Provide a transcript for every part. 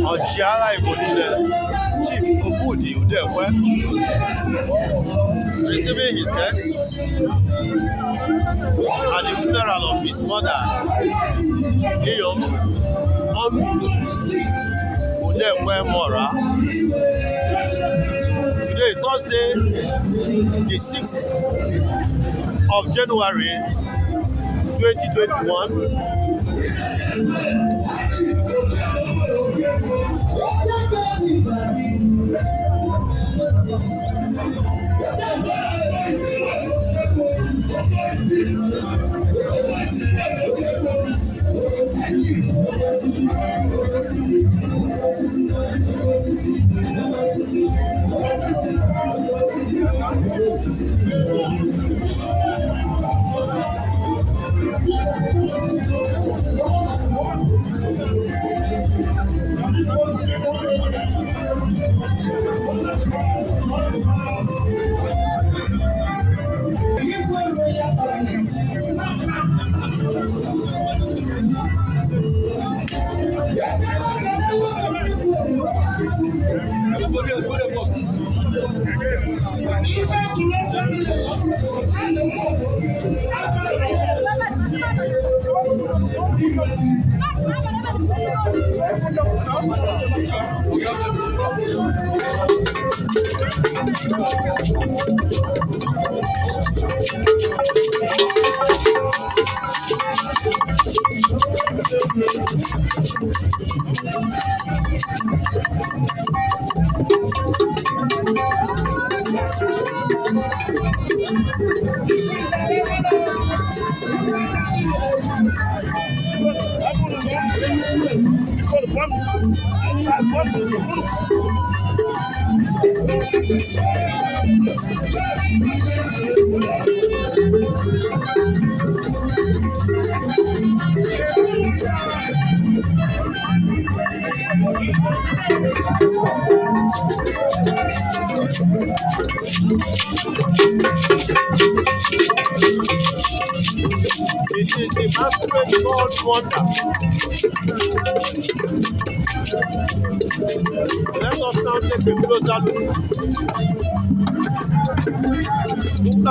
OCHIAGHA Igbo niile, Chief OBUDI UDEKWE, receiving his guests at the funeral of his mother, UDEKWE Mora. Today, Thursday, the 6th of January 2021. It is the masquerade called Wonder. Let us now take a closer look.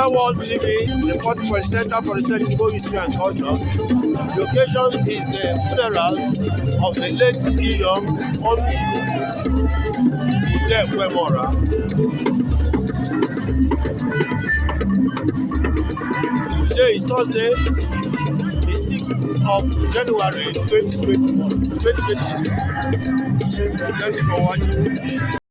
World TV, reporting for the Center for Research in Igbo History and Culture. Location is the funeral of the late UDEKWE Mora. Today is Thursday, the 6th of January 2021. Thank you for watching.